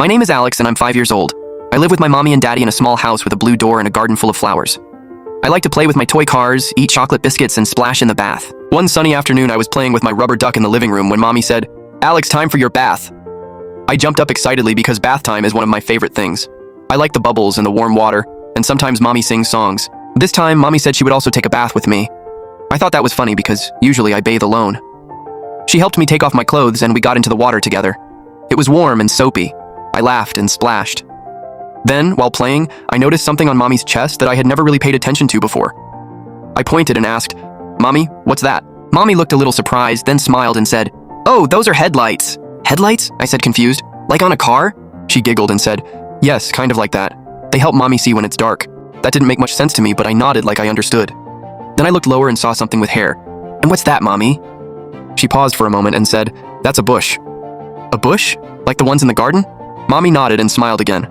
My name is Alex and I'm 5 years old. I live with my mommy and daddy in a small house with a blue door and a garden full of flowers. I like to play with my toy cars, eat chocolate biscuits, and splash in the bath. One sunny afternoon, I was playing with my rubber duck in the living room when mommy said, "Alex, time for your bath." I jumped up excitedly because bath time is one of my favorite things. I like the bubbles and the warm water, and sometimes mommy sings songs. This time, mommy said she would also take a bath with me. I thought that was funny because usually I bathe alone. She helped me take off my clothes and we got into the water together. It was warm and soapy. I laughed and splashed. Then, while playing, I noticed something on mommy's chest that I had never really paid attention to before. I pointed and asked, "Mommy, what's that?" Mommy looked a little surprised, then smiled and said, "Oh, those are headlights." "Headlights?" I said, confused. "Like on a car?" She giggled and said, "Yes, kind of like that. They help mommy see when it's dark." That didn't make much sense to me, but I nodded like I understood. Then I looked lower and saw something with hair. "And what's that, Mommy?" She paused for a moment and said, "That's a bush." "A bush? Like the ones in the garden?" Mommy nodded and smiled again.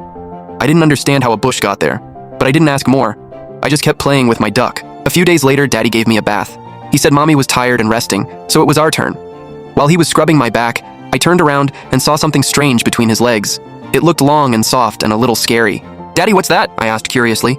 I didn't understand how a bush got there, but I didn't ask more. I just kept playing with my duck. A few days later, Daddy gave me a bath. He said Mommy was tired and resting, so it was our turn. While he was scrubbing my back, I turned around and saw something strange between his legs. It looked long and soft and a little scary. "Daddy, what's that?" I asked curiously.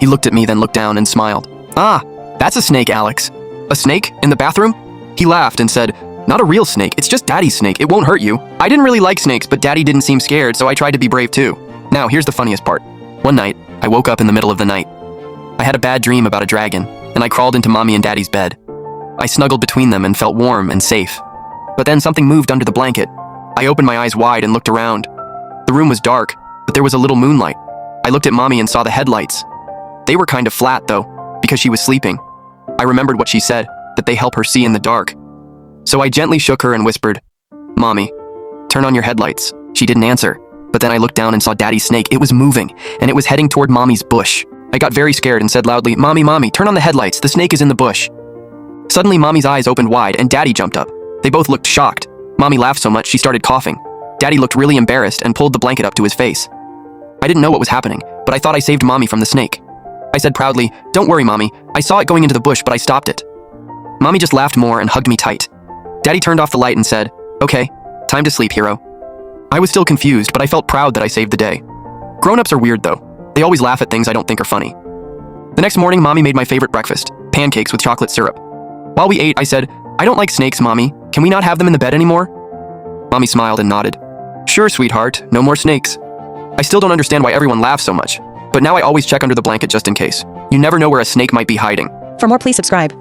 He looked at me, then looked down and smiled. "Ah, that's a snake, Alex." "A snake? In the bathroom?" He laughed and said, "Not a real snake, it's just Daddy's snake, it won't hurt you." I didn't really like snakes, but Daddy didn't seem scared, so I tried to be brave too. Now, here's the funniest part. One night, I woke up in the middle of the night. I had a bad dream about a dragon, and I crawled into Mommy and Daddy's bed. I snuggled between them and felt warm and safe. But then something moved under the blanket. I opened my eyes wide and looked around. The room was dark, but there was a little moonlight. I looked at Mommy and saw the headlights. They were kind of flat, though, because she was sleeping. I remembered what she said, that they help her see in the dark. So I gently shook her and whispered, "Mommy, turn on your headlights." She didn't answer, but then I looked down and saw Daddy's snake. It was moving, and it was heading toward Mommy's bush. I got very scared and said loudly, Mommy, turn on the headlights. The snake is in the bush." Suddenly, Mommy's eyes opened wide, and Daddy jumped up. They both looked shocked. Mommy laughed so much she started coughing. Daddy looked really embarrassed and pulled the blanket up to his face. I didn't know what was happening, but I thought I saved Mommy from the snake. I said proudly, "Don't worry, Mommy. I saw it going into the bush, but I stopped it." Mommy just laughed more and hugged me tight. Daddy turned off the light and said, "Okay, time to sleep, hero." I was still confused, but I felt proud that I saved the day. Grown-ups are weird, though. They always laugh at things I don't think are funny. The next morning, Mommy made my favorite breakfast, pancakes with chocolate syrup. While we ate, I said, "I don't like snakes, Mommy. Can we not have them in the bed anymore?" Mommy smiled and nodded. "Sure, sweetheart, no more snakes." I still don't understand why everyone laughs so much, but now I always check under the blanket just in case. You never know where a snake might be hiding. For more, please subscribe.